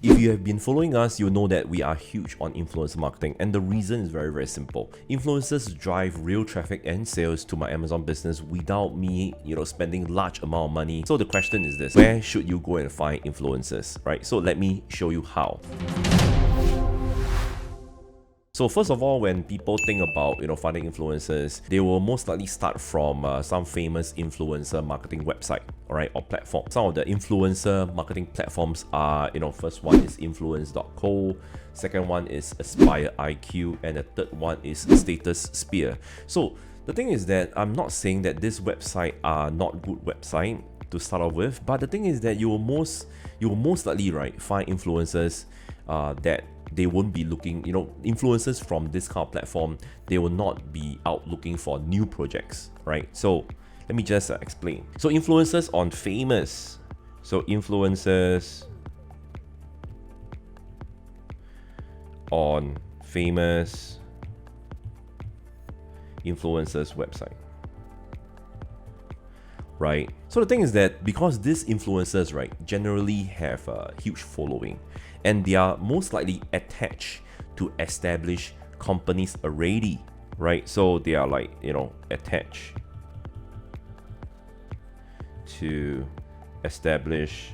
If you have been following us, you'll know that we are huge on influencer marketing, and the reason is very, very simple. Influencers drive real traffic and sales to my Amazon business without me, spending large amount of money. So the question is this: where should you go and find influencers, right? So let me show you how. So first of all, when people think about finding influencers, they will most likely start from some famous influencer marketing website, all right, or platform. Some of the influencer marketing platforms are, first one is influence.co, second one is Aspire IQ, and the third one is Status Sphere. So the thing is that I'm not saying that this website are not good website to start off with, but the thing is that you will most likely, right, find influencers that they won't be looking, influencers from this kind of platform, they will not be out looking for new projects, right? So let me just explain. So influencers on famous, so influencers on famous influencers website, right? So the thing is that because these influencers, right, generally have a huge following, and they are most likely attached to established companies already, right? So they are like, attached to established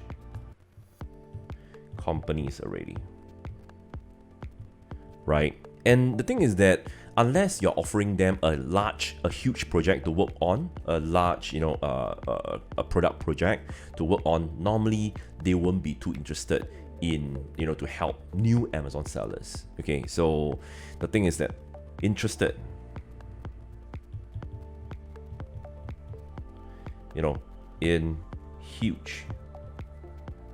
companies already, right? And the thing is that unless you're offering them a huge project to work on, a large, a product project to work on, normally they won't be too interested in, to help new Amazon sellers. Okay, so the thing is that interested, in huge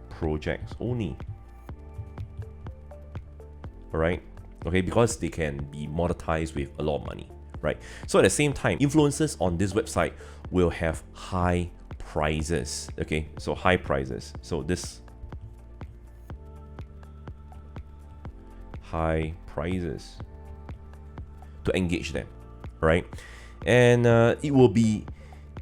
projects only, all right? Okay, because they can be monetized with a lot of money, right? So at the same time, influencers on this website will have high prices. Okay, so high prices. So this high prices to engage them, right? And it will be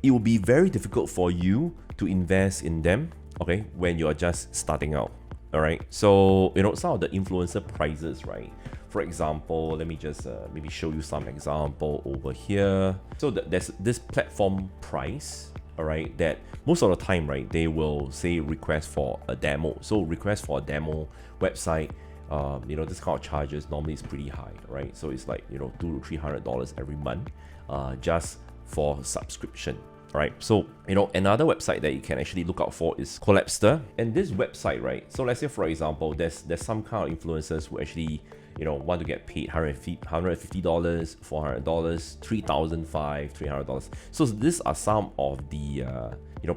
very difficult for you to invest in them, okay, when you are just starting out. All right, so some of the influencer prices, right? For example, let me just maybe show you some example over here. So there's this platform price, all right, that most of the time, right, they will say request for a demo. So request for a demo website, this kind of charges normally is pretty high, right? So it's like $200 to $300 every month, just for subscription. Right, so another website that you can actually look out for is Collapster. And this website, right, so let's say for example, there's some kind of influencers who actually want to get paid $150, $400, $3,500, $300. So these are some of the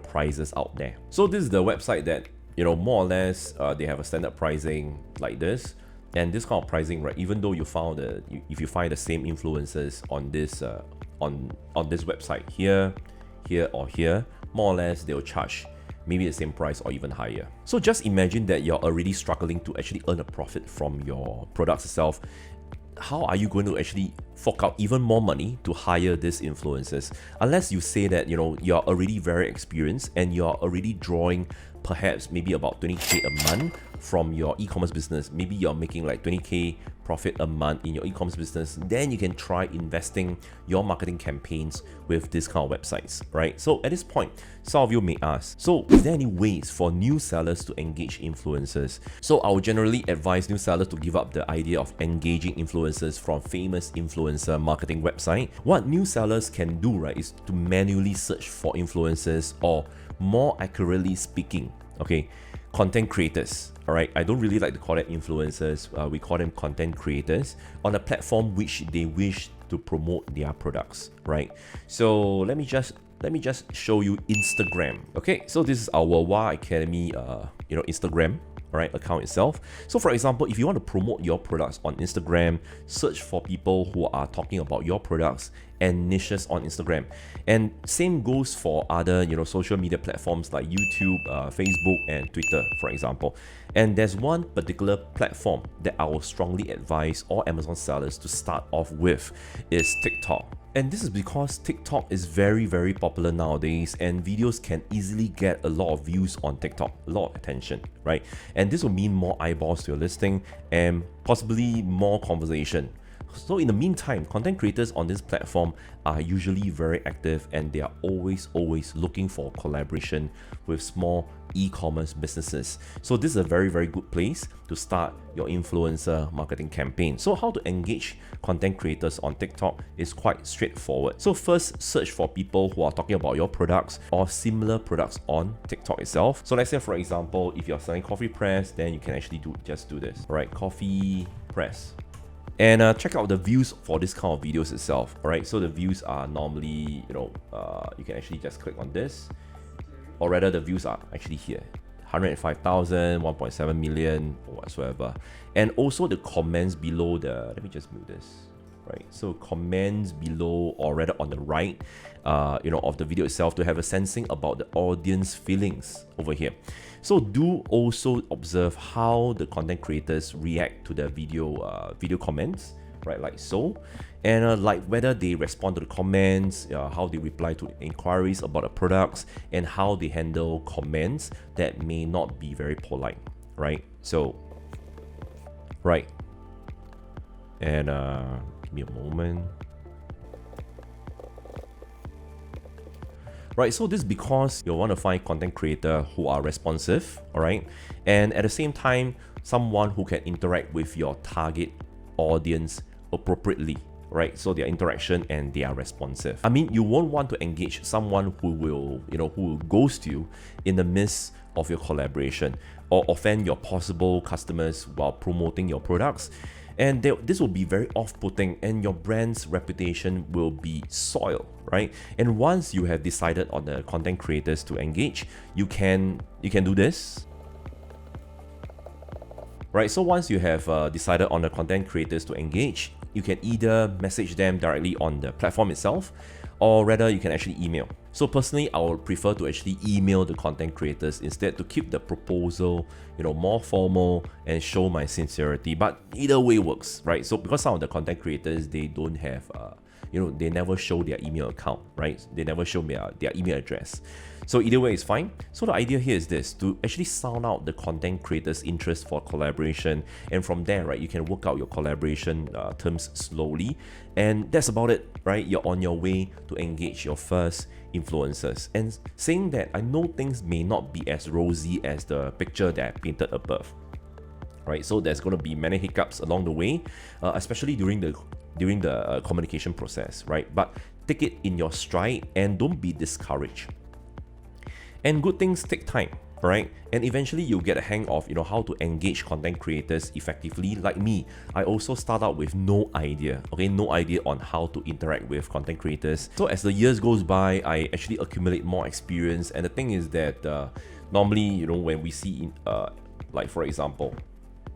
prices out there. So this is the website that more or less they have a standard pricing like this. And this kind of pricing, right, even though you found if you find the same influencers on this on this website here or here, more or less they'll charge maybe the same price or even higher. So just imagine that you're already struggling to actually earn a profit from your products itself. How are you going to actually fork out even more money to hire these influencers? Unless you say that you're already very experienced and you're already drawing perhaps maybe about 20k a month from your e-commerce business. Maybe you're making like 20k profit a month in your e-commerce business. Then you can try investing your marketing campaigns with this kind of websites, right? So at this point, some of you may ask, so is there any ways for new sellers to engage influencers? So I would generally advise new sellers to give up the idea of engaging influencers from famous influencer marketing website. What new sellers can do, right, is to manually search for influencers, or more accurately speaking, okay, content creators. All right, I don't really like to call them influencers. We call them content creators on a platform which they wish to promote their products, right? So let me just show you Instagram. Okay, so this is our WA Academy Instagram, all right, account itself. So for example, if you want to promote your products on Instagram, search for people who are talking about your products and niches on Instagram. And same goes for other, social media platforms like YouTube, Facebook, and Twitter, for example. And there's one particular platform that I will strongly advise all Amazon sellers to start off with is TikTok. And this is because TikTok is very, very popular nowadays, and videos can easily get a lot of views on TikTok, a lot of attention, right? And this will mean more eyeballs to your listing and possibly more conversation. So in the meantime, content creators on this platform are usually very active, and they are always looking for collaboration with small e-commerce businesses. So this is a very, very good place to start your influencer marketing campaign. So how to engage content creators on TikTok is quite straightforward. So first, search for people who are talking about your products or similar products on TikTok itself. So let's say, for example, if you're selling coffee press, then you can actually just do this. All right, coffee press. And check out the views for this kind of videos itself. All right, so the views are normally, you can actually just click on this, or rather the views are actually here. 105,000, 1.7 million, or whatsoever. And also the comments below let me just move this, right? So comments below, or rather on the right, of the video itself, to have a sensing about the audience feelings over here. So do also observe how the content creators react to the video comments, right? Like so, and like whether they respond to the comments, how they reply to inquiries about the products, and how they handle comments that may not be very polite, right? So, right, and give me a moment. Right, so this is because you want to find content creators who are responsive, all right, and at the same time, someone who can interact with your target audience appropriately, right? So their interaction and they are responsive. I mean, you won't want to engage someone who will, who will ghost you in the midst of your collaboration or offend your possible customers while promoting your products. And this will be very off-putting, and your brand's reputation will be soiled, right? And once you have decided on the content creators to engage, you can do this. Right, so once you have decided on the content creators to engage, you can either message them directly on the platform itself, or rather you can actually email. So personally, I would prefer to actually email the content creators instead, to keep the proposal, more formal and show my sincerity. But either way works, right? So because some of the content creators, they don't have, they never show their email account, right? They never show me their email address. So either way is fine. So the idea here is this, to actually sound out the content creators' interest for collaboration, and from there, right, you can work out your collaboration terms slowly, and that's about it, right? You're on your way to engage your first influencers. And saying that, I know things may not be as rosy as the picture that I painted above, right? So there's going to be many hiccups along the way, especially during the communication process, right? But take it in your stride and don't be discouraged. And good things take time, right? And eventually you'll get a hang of, how to engage content creators effectively. Like me, I also start out with no idea, okay? No idea on how to interact with content creators. So as the years goes by, I actually accumulate more experience. And the thing is that normally, when we see, like for example,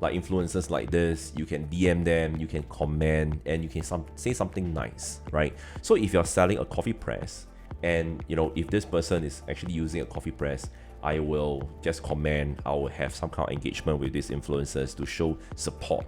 like influencers like this, you can DM them, you can comment, and you can say something nice, right? So if you're selling a coffee press, and if this person is actually using a coffee press, I will just comment, I will have some kind of engagement with these influencers to show support,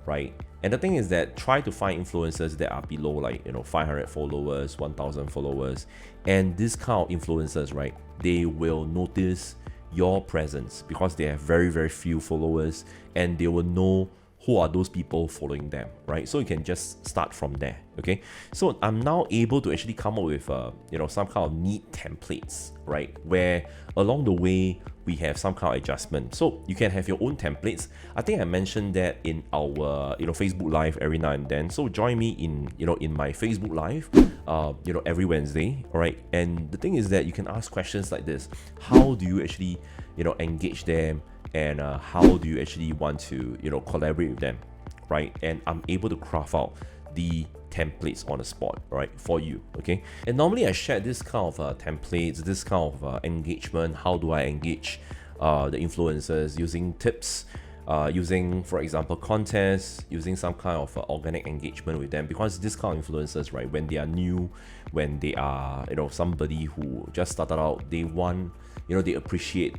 right? And the thing is that try to find influencers that are below like 500 followers, 1,000 followers, and this kind of influencers, right, they will notice your presence because they have very, very few followers, and they will know who are those people following them, right? So you can just start from there, okay? So I'm now able to actually come up with, some kind of neat templates, right? Where along the way, we have some kind of adjustment. So you can have your own templates. I think I mentioned that in our, Facebook Live every now and then. So join me in, in my Facebook Live, every Wednesday, all right? And the thing is that you can ask questions like this. How do you actually, engage them? And how do you actually want to collaborate with them, right? And I'm able to craft out the templates on the spot, right, for you, okay? And normally I share this kind of templates, this kind of engagement. How do I engage the influencers, using tips using, for example, contests, using some kind of organic engagement with them, because this kind of influencers, right, when they are new, when they are, somebody who just started out, they want, they appreciate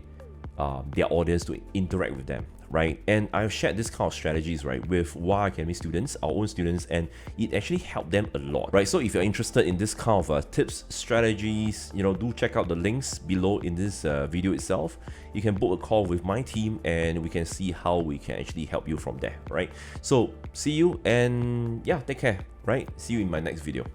their audience to interact with them, right? And I've shared this kind of strategies, right, with WA Academy students, our own students, and it actually helped them a lot, right? So if you're interested in this kind of tips, strategies, do check out the links below in this video itself. You can book a call with my team and we can see how we can actually help you from there, right? So see you, and yeah, take care, right? See you in my next video.